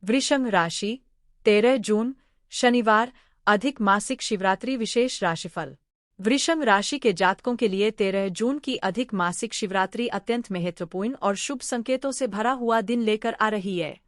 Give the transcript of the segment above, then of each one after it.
वृषभ राशि 13 जून शनिवार अधिक मासिक शिवरात्रि विशेष राशिफल। वृषभ राशि के जातकों के लिए 13 जून की अधिक मासिक शिवरात्रि अत्यंत महत्वपूर्ण और शुभ संकेतों से भरा हुआ दिन लेकर आ रही है।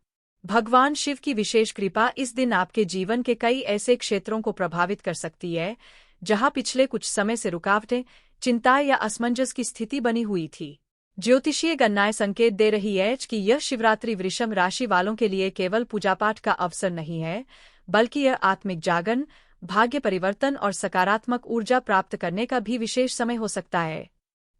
भगवान शिव की विशेष कृपा इस दिन आपके जीवन के कई ऐसे क्षेत्रों को प्रभावित कर सकती है जहां पिछले कुछ समय से रुकावटें, चिंता या असमंजस की स्थिति बनी हुई थी। ज्योतिषीय गणनाएं संकेत दे रही है कि यह शिवरात्रि वृषभ राशि वालों के लिए केवल पूजापाठ का अवसर नहीं है, बल्कि यह आत्मिक जागरण, भाग्य परिवर्तन और सकारात्मक ऊर्जा प्राप्त करने का भी विशेष समय हो सकता है।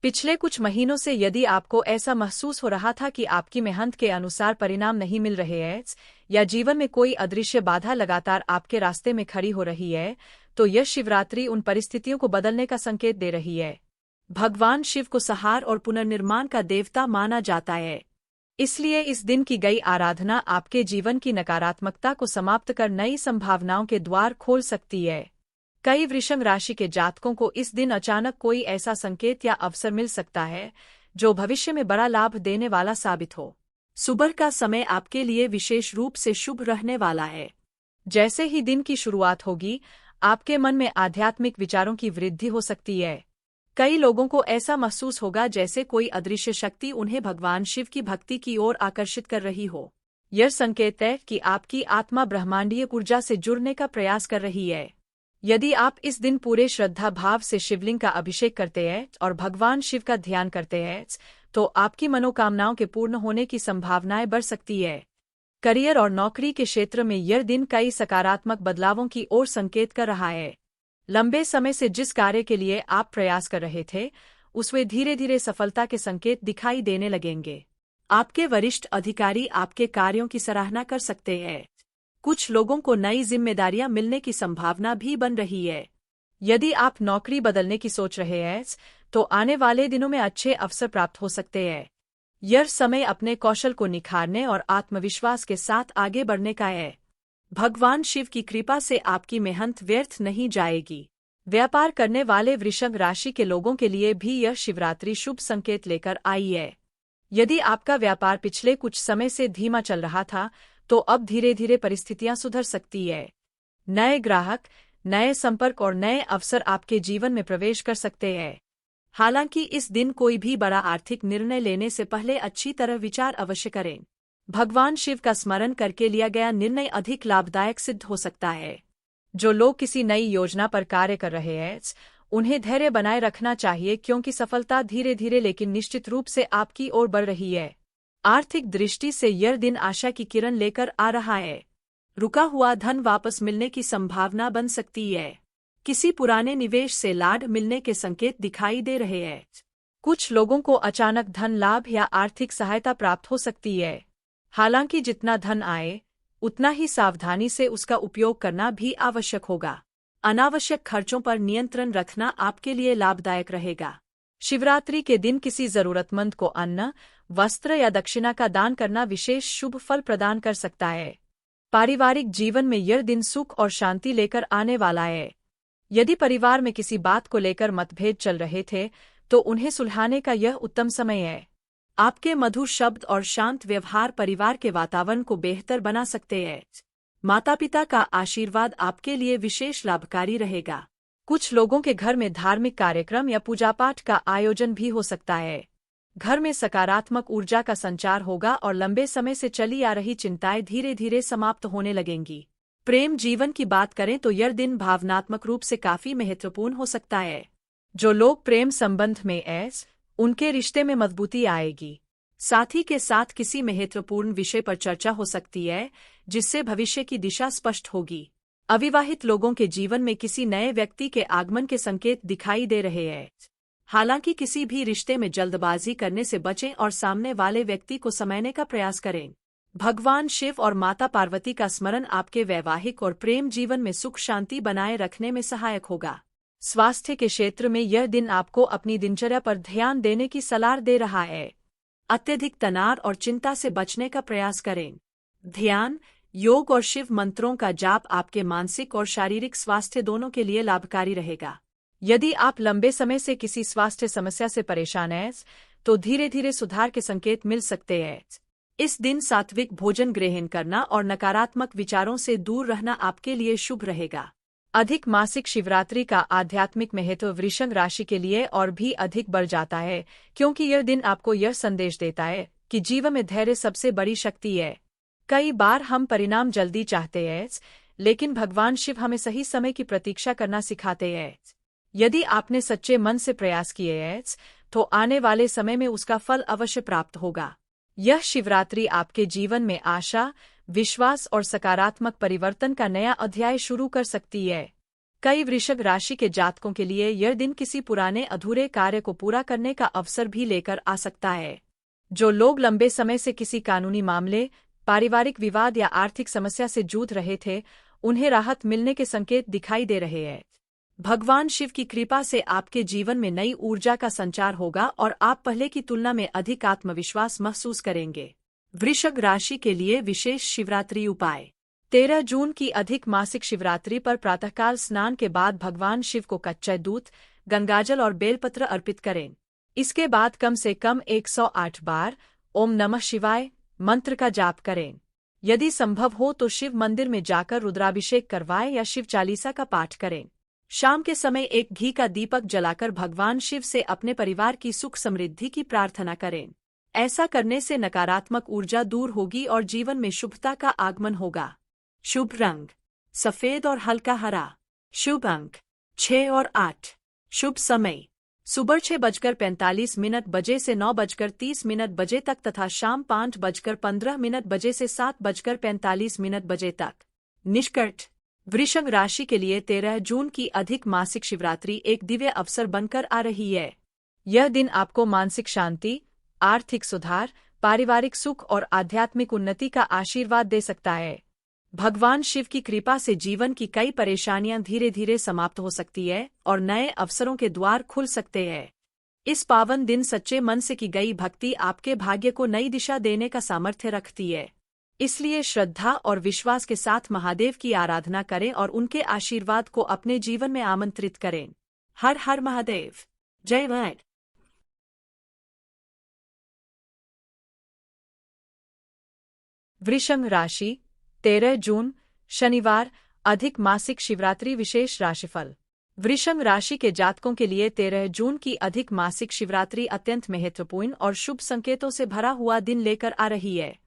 पिछले कुछ महीनों से यदि आपको ऐसा महसूस हो रहा था कि आपकी मेहनत के अनुसार परिणाम नहीं मिल रहे हैं या जीवन में कोई अदृश्य बाधा लगातार आपके रास्ते में खड़ी हो रही है, तो यह शिवरात्रि उन परिस्थितियों को बदलने का संकेत दे रही है। भगवान शिव को संहार और पुनर्निर्माण का देवता माना जाता है, इसलिए इस दिन की गई आराधना आपके जीवन की नकारात्मकता को समाप्त कर नई संभावनाओं के द्वार खोल सकती है। कई वृषभ राशि के जातकों को इस दिन अचानक कोई ऐसा संकेत या अवसर मिल सकता है जो भविष्य में बड़ा लाभ देने वाला साबित हो। सुबह का समय आपके लिए विशेष रूप से शुभ रहने वाला है। जैसे ही दिन की शुरुआत होगी, आपके मन में आध्यात्मिक विचारों की वृद्धि हो सकती है। कई लोगों को ऐसा महसूस होगा जैसे कोई अदृश्य शक्ति उन्हें भगवान शिव की भक्ति की ओर आकर्षित कर रही हो। यह संकेत है कि आपकी आत्मा ब्रह्मांडीय ऊर्जा से जुड़ने का प्रयास कर रही है। यदि आप इस दिन पूरे श्रद्धा भाव से शिवलिंग का अभिषेक करते हैं और भगवान शिव का ध्यान करते हैं, तो आपकी मनोकामनाओं के पूर्ण होने की संभावनाएं बढ़ सकती है। करियर और नौकरी के क्षेत्र में यह दिन कई सकारात्मक बदलावों की ओर संकेत कर रहा है। लंबे समय से जिस कार्य के लिए आप प्रयास कर रहे थे, उसमें धीरे धीरे सफलता के संकेत दिखाई देने लगेंगे। आपके वरिष्ठ अधिकारी आपके कार्यों की सराहना कर सकते हैं। कुछ लोगों को नई जिम्मेदारियां मिलने की संभावना भी बन रही है। यदि आप नौकरी बदलने की सोच रहे हैं, तो आने वाले दिनों में अच्छे अवसर प्राप्त हो सकते हैं। यह समय अपने कौशल को निखारने और आत्मविश्वास के साथ आगे बढ़ने का है। भगवान शिव की कृपा से आपकी मेहनत व्यर्थ नहीं जाएगी। व्यापार करने वाले वृषभ राशि के लोगों के लिए भी यह शिवरात्रि शुभ संकेत लेकर आई है। यदि आपका व्यापार पिछले कुछ समय से धीमा चल रहा था, तो अब धीरे धीरे परिस्थितियां सुधर सकती है। नए ग्राहक, नए संपर्क और नए अवसर आपके जीवन में प्रवेश कर सकते हैं। हालांकि इस दिन कोई भी बड़ा आर्थिक निर्णय लेने से पहले अच्छी तरह विचार अवश्य करें। भगवान शिव का स्मरण करके लिया गया निर्णय अधिक लाभदायक सिद्ध हो सकता है। जो लोग किसी नई योजना पर कार्य कर रहे हैं, उन्हें धैर्य बनाए रखना चाहिए, क्योंकि सफलता धीरे धीरे लेकिन निश्चित रूप से आपकी ओर बढ़ रही है। आर्थिक दृष्टि से यह दिन आशा की किरण लेकर आ रहा है। रुका हुआ धन वापस मिलने की संभावना बन सकती है। किसी पुराने निवेश से लाभ मिलने के संकेत दिखाई दे रहे हैं। कुछ लोगों को अचानक धन लाभ या आर्थिक सहायता प्राप्त हो सकती है। हालांकि जितना धन आए, उतना ही सावधानी से उसका उपयोग करना भी आवश्यक होगा। अनावश्यक खर्चों पर नियंत्रण रखना आपके लिए लाभदायक रहेगा। शिवरात्रि के दिन किसी जरूरतमंद को अन्न, वस्त्र या दक्षिणा का दान करना विशेष शुभ फल प्रदान कर सकता है। पारिवारिक जीवन में यह दिन सुख और शांति लेकर आने वाला है। यदि परिवार में किसी बात को लेकर मतभेद चल रहे थे, तो उन्हें सुलझाने का यह उत्तम समय है। आपके मधुर शब्द और शांत व्यवहार परिवार के वातावरण को बेहतर बना सकते हैं। माता पिता का आशीर्वाद आपके लिए विशेष लाभकारी रहेगा। कुछ लोगों के घर में धार्मिक कार्यक्रम या पूजापाठ का आयोजन भी हो सकता है। घर में सकारात्मक ऊर्जा का संचार होगा और लंबे समय से चली आ रही चिंताएं धीरे धीरे समाप्त होने लगेंगी। प्रेम जीवन की बात करें तो यह दिन भावनात्मक रूप से काफी महत्वपूर्ण हो सकता है। जो लोग प्रेम संबंध में हैं, उनके रिश्ते में मजबूती आएगी। साथ ही के साथ किसी महत्वपूर्ण विषय पर चर्चा हो सकती है, जिससे भविष्य की दिशा स्पष्ट होगी। अविवाहित लोगों के जीवन में किसी नए व्यक्ति के आगमन के संकेत दिखाई दे रहे हैं। हालांकि किसी भी रिश्ते में जल्दबाजी करने से बचें और सामने वाले व्यक्ति को समझने का प्रयास करें। भगवान शिव और माता पार्वती का स्मरण आपके वैवाहिक और प्रेम जीवन में सुख शांति बनाए रखने में सहायक होगा। स्वास्थ्य के क्षेत्र में यह दिन आपको अपनी दिनचर्या पर ध्यान देने की सलाह दे रहा है। अत्यधिक तनाव और चिंता से बचने का प्रयास करें। ध्यान, योग और शिव मंत्रों का जाप आपके मानसिक और शारीरिक स्वास्थ्य दोनों के लिए लाभकारी रहेगा। यदि आप लंबे समय से किसी स्वास्थ्य समस्या से परेशान हैं, तो धीरे धीरे सुधार के संकेत मिल सकते हैं। इस दिन सात्विक भोजन ग्रहण करना और नकारात्मक विचारों से दूर रहना आपके लिए शुभ रहेगा। अधिक मासिक शिवरात्रि का आध्यात्मिक महत्व वृषभ राशि के लिए और भी अधिक बढ़ जाता है, क्योंकि यह दिन आपको यह संदेश देता है कि जीवन में धैर्य सबसे बड़ी शक्ति है। कई बार हम परिणाम जल्दी चाहते हैं, लेकिन भगवान शिव हमें सही समय की प्रतीक्षा करना सिखाते हैं। यदि आपने सच्चे मन से प्रयास किए हैं, तो आने वाले समय में उसका फल अवश्य प्राप्त होगा। यह शिवरात्रि आपके जीवन में आशा, विश्वास और सकारात्मक परिवर्तन का नया अध्याय शुरू कर सकती है। कई वृषभ राशि के जातकों के लिए यह दिन किसी पुराने अधूरे कार्य को पूरा करने का अवसर भी लेकर आ सकता है। जो लोग लंबे समय से किसी कानूनी मामले, पारिवारिक विवाद या आर्थिक समस्या से जूझ रहे थे, उन्हें राहत मिलने के संकेत दिखाई दे रहे हैं। भगवान शिव की कृपा से आपके जीवन में नई ऊर्जा का संचार होगा और आप पहले की तुलना में अधिक आत्मविश्वास महसूस करेंगे। वृषभ राशि के लिए विशेष शिवरात्रि उपाय। 13 जून की अधिक मासिक शिवरात्रि पर प्रातःकाल स्नान के बाद भगवान शिव को कच्चा दूध, गंगाजल और बेलपत्र अर्पित करें। इसके बाद कम से कम 108 बार ओम नमः शिवाय मंत्र का जाप करें। यदि संभव हो तो शिव मंदिर में जाकर रुद्राभिषेक करवाएं या शिव चालीसा का पाठ करें। शाम के समय एक घी का दीपक जलाकर भगवान शिव से अपने परिवार की सुख समृद्धि की प्रार्थना करें। ऐसा करने से नकारात्मक ऊर्जा दूर होगी और जीवन में शुभता का आगमन होगा। शुभ रंग सफेद और हल्का हरा। शुभ अंक 6 और 8। शुभ समय सुबह 6:45 बजे से 9:30 बजे तक तथा शाम 5:15 बजे से 7:45 बजे तक। निष्कर्ष वृषभ राशि के लिए 13 जून की अधिक मासिक शिवरात्रि एक दिव्य अवसर बनकर आ रही है। यह दिन आपको मानसिक शांति, आर्थिक सुधार, पारिवारिक सुख और आध्यात्मिक उन्नति का आशीर्वाद दे सकता है। भगवान शिव की कृपा से जीवन की कई परेशानियां धीरे धीरे समाप्त हो सकती है और नए अवसरों के द्वार खुल सकते हैं। इस पावन दिन सच्चे मन से की गई भक्ति आपके भाग्य को नई दिशा देने का सामर्थ्य रखती है। इसलिए श्रद्धा और विश्वास के साथ महादेव की आराधना करें और उनके आशीर्वाद को अपने जीवन में आमंत्रित करें। हर हर महादेव। जय भैरव। वृषभ राशि 13 जून शनिवार अधिक मासिक शिवरात्रि विशेष राशिफल। वृषभ राशि के जातकों के लिए 13 जून की अधिक मासिक शिवरात्रि अत्यंत महत्वपूर्ण और शुभ संकेतों से भरा हुआ दिन लेकर आ रही है।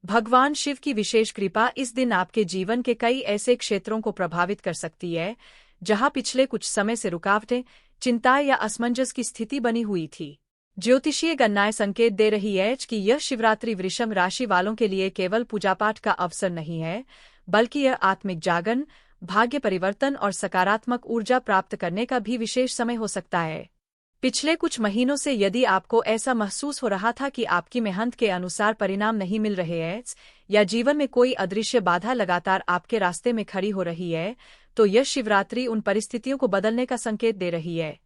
भगवान शिव की विशेष कृपा इस दिन आपके जीवन के कई ऐसे क्षेत्रों को प्रभावित कर सकती है, जहां पिछले कुछ समय से रुकावटें, चिंता या असमंजस की स्थिति बनी हुई थी। ज्योतिषीय गणनाएं संकेत दे रही है कि यह शिवरात्रि वृषभ राशि वालों के लिए केवल पूजापाठ का अवसर नहीं है, बल्कि यह आत्मिक जागरण, भाग्य परिवर्तन और सकारात्मक ऊर्जा प्राप्त करने का भी विशेष समय हो सकता है। पिछले कुछ महीनों से यदि आपको ऐसा महसूस हो रहा था कि आपकी मेहनत के अनुसार परिणाम नहीं मिल रहे हैं या जीवन में कोई अदृश्य बाधा लगातार आपके रास्ते में खड़ी हो रही है, तो यह शिवरात्रि उन परिस्थितियों को बदलने का संकेत दे रही है।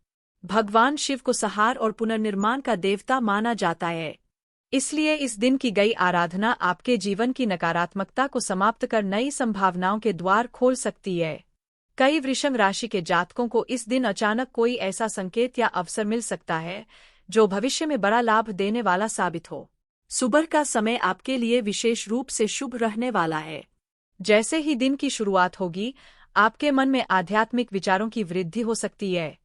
भगवान शिव को संहार और पुनर्निर्माण का देवता माना जाता है, इसलिए इस दिन की गई आराधना आपके जीवन की नकारात्मकता को समाप्त कर नई संभावनाओं के द्वार खोल सकती है। कई वृषभ राशि के जातकों को इस दिन अचानक कोई ऐसा संकेत या अवसर मिल सकता है जो भविष्य में बड़ा लाभ देने वाला साबित हो। सुबह का समय आपके लिए विशेष रूप से शुभ रहने वाला है। जैसे ही दिन की शुरुआत होगी, आपके मन में आध्यात्मिक विचारों की वृद्धि हो सकती है।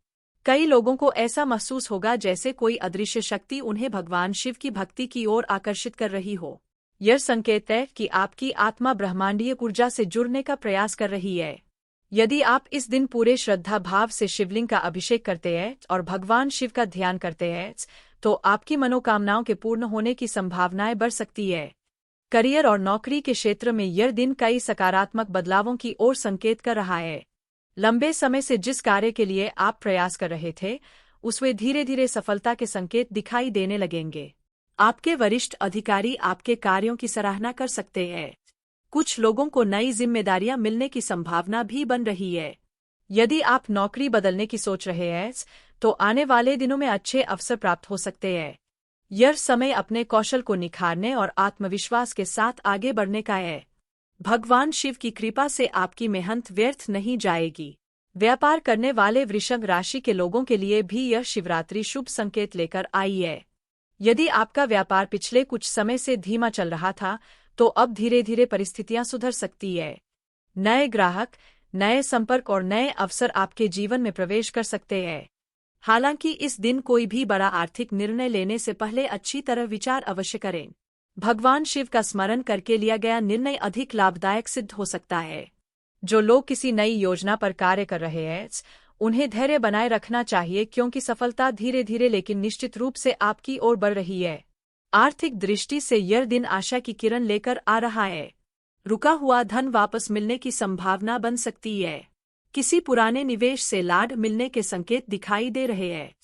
कई लोगों को ऐसा महसूस होगा जैसे कोई अदृश्य शक्ति उन्हें भगवान शिव की भक्ति की ओर आकर्षित कर रही हो। यह संकेत है कि आपकी आत्मा ब्रह्मांडीय ऊर्जा से जुड़ने का प्रयास कर रही है। यदि आप इस दिन पूरे श्रद्धा भाव से शिवलिंग का अभिषेक करते हैं और भगवान शिव का ध्यान करते हैं, तो आपकी मनोकामनाओं के पूर्ण होने की संभावनाएं बढ़ सकती है। करियर और नौकरी के क्षेत्र में यह दिन कई सकारात्मक बदलावों की ओर संकेत कर रहा है। लंबे समय से जिस कार्य के लिए आप प्रयास कर रहे थे, उसमें धीरे धीरे सफलता के संकेत दिखाई देने लगेंगे। आपके वरिष्ठ अधिकारी आपके कार्यों की सराहना कर सकते हैं। कुछ लोगों को नई जिम्मेदारियां मिलने की संभावना भी बन रही है। यदि आप नौकरी बदलने की सोच रहे हैं, तो आने वाले दिनों में अच्छे अवसर प्राप्त हो सकते हैं। यह समय अपने कौशल को निखारने और आत्मविश्वास के साथ आगे बढ़ने का है। भगवान शिव की कृपा से आपकी मेहनत व्यर्थ नहीं जाएगी। व्यापार करने वाले वृषभ राशि के लोगों के लिए भी यह शिवरात्रि शुभ संकेत लेकर आई है। यदि आपका व्यापार पिछले कुछ समय से धीमा चल रहा था, तो अब धीरे धीरे परिस्थितियां सुधर सकती है। नए ग्राहक, नए संपर्क और नए अवसर आपके जीवन में प्रवेश कर सकते हैं। हालांकि इस दिन कोई भी बड़ा आर्थिक निर्णय लेने से पहले अच्छी तरह विचार अवश्य करें। भगवान शिव का स्मरण करके लिया गया निर्णय अधिक लाभदायक सिद्ध हो सकता है। जो लोग किसी नई योजना पर कार्य कर रहे हैं, उन्हें धैर्य बनाए रखना चाहिए, क्योंकि सफलता धीरे धीरे लेकिन निश्चित रूप से आपकी ओर बढ़ रही है। आर्थिक दृष्टि से यह दिन आशा की किरण लेकर आ रहा है। रुका हुआ धन वापस मिलने की संभावना बन सकती है। किसी पुराने निवेश से लाभ मिलने के संकेत दिखाई दे रहे हैं।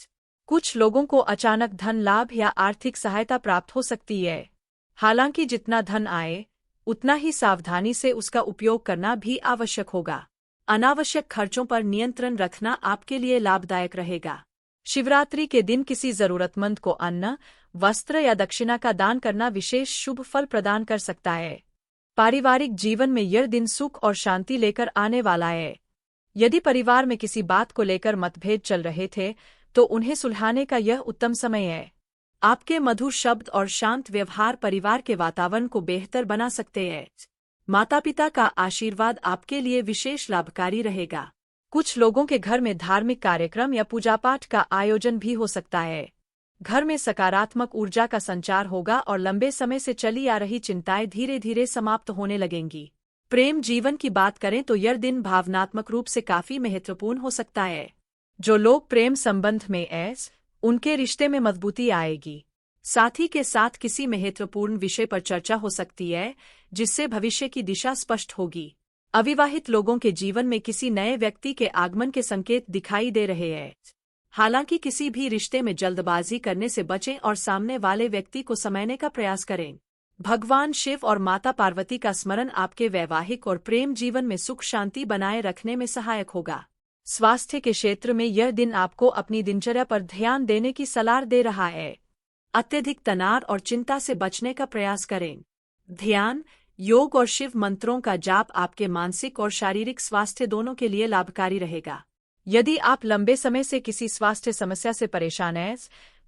कुछ लोगों को अचानक धन लाभ या आर्थिक सहायता प्राप्त हो सकती है। हालांकि जितना धन आए, उतना ही सावधानी से उसका उपयोग करना भी आवश्यक होगा। अनावश्यक खर्चों पर नियंत्रण रखना आपके लिए लाभदायक रहेगा। शिवरात्रि के दिन किसी जरूरतमंद को अन्न, वस्त्र या दक्षिणा का दान करना विशेष शुभ फल प्रदान कर सकता है। पारिवारिक जीवन में यह दिन सुख और शांति लेकर आने वाला है। यदि परिवार में किसी बात को लेकर मतभेद चल रहे थे, तो उन्हें सुलझाने का यह उत्तम समय है। आपके मधुर शब्द और शांत व्यवहार परिवार के वातावरण को बेहतर बना सकते हैं। माता पिता का आशीर्वाद आपके लिए विशेष लाभकारी रहेगा। कुछ लोगों के घर में धार्मिक कार्यक्रम या पूजा पाठ का आयोजन भी हो सकता है। घर में सकारात्मक ऊर्जा का संचार होगा और लंबे समय से चली आ रही चिंताएं धीरे धीरे समाप्त होने लगेंगी। प्रेम जीवन की बात करें तो यह दिन भावनात्मक रूप से काफी महत्वपूर्ण हो सकता है। जो लोग प्रेम संबंध में हैं, उनके रिश्ते में मजबूती आएगी। साथ ही के साथ किसी महत्वपूर्ण विषय पर चर्चा हो सकती है, जिससे भविष्य की दिशा स्पष्ट होगी। अविवाहित लोगों के जीवन में किसी नए व्यक्ति के आगमन के संकेत दिखाई दे रहे हैं। हालांकि किसी भी रिश्ते में जल्दबाजी करने से बचें और सामने वाले व्यक्ति को समझने का प्रयास करें। भगवान शिव और माता पार्वती का स्मरण आपके वैवाहिक और प्रेम जीवन में सुख शांति बनाए रखने में सहायक होगा। स्वास्थ्य के क्षेत्र में यह दिन आपको अपनी दिनचर्या पर ध्यान देने की सलाह दे रहा है। अत्यधिक तनाव और चिंता से बचने का प्रयास करें। ध्यान, योग और शिव मंत्रों का जाप आपके मानसिक और शारीरिक स्वास्थ्य दोनों के लिए लाभकारी रहेगा। यदि आप लंबे समय से किसी स्वास्थ्य समस्या से परेशान हैं,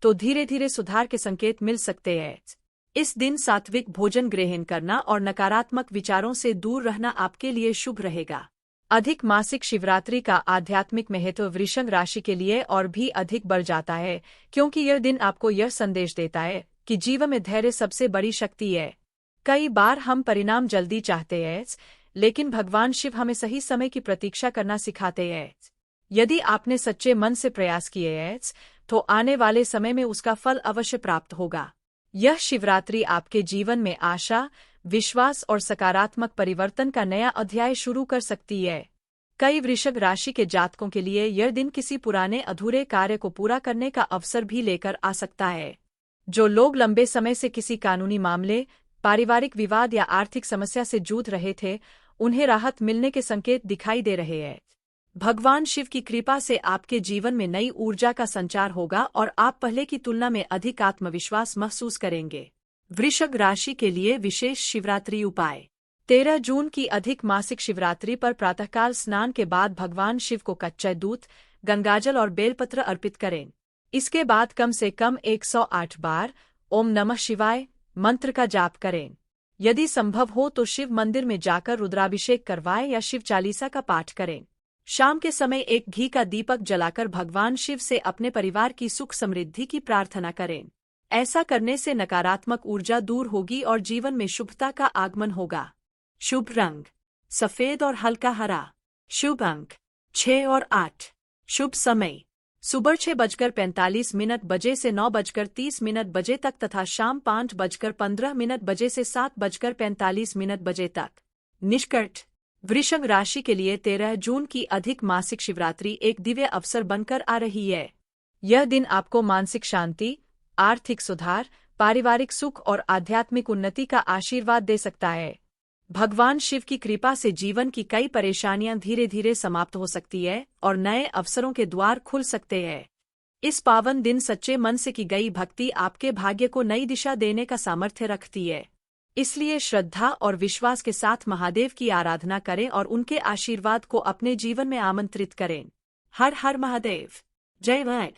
तो धीरे धीरे सुधार के संकेत मिल सकते हैं। इस दिन सात्विक भोजन ग्रहण करना और नकारात्मक विचारों से दूर रहना आपके लिए शुभ रहेगा। अधिक मासिक शिवरात्रि का आध्यात्मिक महत्व वृषभ राशि के लिए और भी अधिक बढ़ जाता है, क्योंकि यह दिन आपको यह संदेश देता है कि जीवन में धैर्य सबसे बड़ी शक्ति है। कई बार हम परिणाम जल्दी चाहते हैं, लेकिन भगवान शिव हमें सही समय की प्रतीक्षा करना सिखाते हैं। यदि आपने सच्चे मन से प्रयास किए हैं, तो आने वाले समय में उसका फल अवश्य प्राप्त होगा। यह शिवरात्रि आपके जीवन में आशा, विश्वास और सकारात्मक परिवर्तन का नया अध्याय शुरू कर सकती है। कई वृषभ राशि के जातकों के लिए यह दिन किसी पुराने अधूरे कार्य को पूरा करने का अवसर भी लेकर आ सकता है। जो लोग लंबे समय से किसी कानूनी मामले, पारिवारिक विवाद या आर्थिक समस्या से जूझ रहे थे, उन्हें राहत मिलने के संकेत दिखाई दे रहे हैं। भगवान शिव की कृपा से आपके जीवन में नई ऊर्जा का संचार होगा और आप पहले की तुलना में अधिक आत्मविश्वास महसूस करेंगे। वृषभ राशि के लिए विशेष शिवरात्रि उपाय। 13 जून की अधिक मासिक शिवरात्रि पर प्रातःकाल स्नान के बाद भगवान शिव को कच्चा दूध, गंगाजल और बेलपत्र अर्पित करें। इसके बाद कम से कम 108 बार ओम नमः शिवाय मंत्र का जाप करें। यदि संभव हो तो शिव मंदिर में जाकर रुद्राभिषेक करवाएं या शिव चालीसा का पाठ करें। शाम के समय एक घी का दीपक जलाकर भगवान शिव से अपने परिवार की सुख समृद्धि की प्रार्थना करें। ऐसा करने से नकारात्मक ऊर्जा दूर होगी और जीवन में शुभता का आगमन होगा। शुभ रंग सफेद और हल्का हरा। शुभ अंक 6 और 8। शुभ समय सुबह 6:45 बजे से 9:30 बजे तक तथा शाम 5:15 बजे से 7:45 बजे तक। निष्कर्ष, वृषभ राशि के लिए 13 जून की अधिक मासिक शिवरात्रि एक दिव्य अवसर बनकर आ रही है। यह दिन आपको मानसिक शांति, आर्थिक सुधार, पारिवारिक सुख और आध्यात्मिक उन्नति का आशीर्वाद दे सकता है। भगवान शिव की कृपा से जीवन की कई परेशानियां धीरे धीरे समाप्त हो सकती है और नए अवसरों के द्वार खुल सकते हैं। इस पावन दिन सच्चे मन से की गई भक्ति आपके भाग्य को नई दिशा देने का सामर्थ्य रखती है। इसलिए श्रद्धा और विश्वास के साथ महादेव की आराधना करें और उनके आशीर्वाद को अपने जीवन में आमंत्रित करें। हर हर महादेव। जय भारत।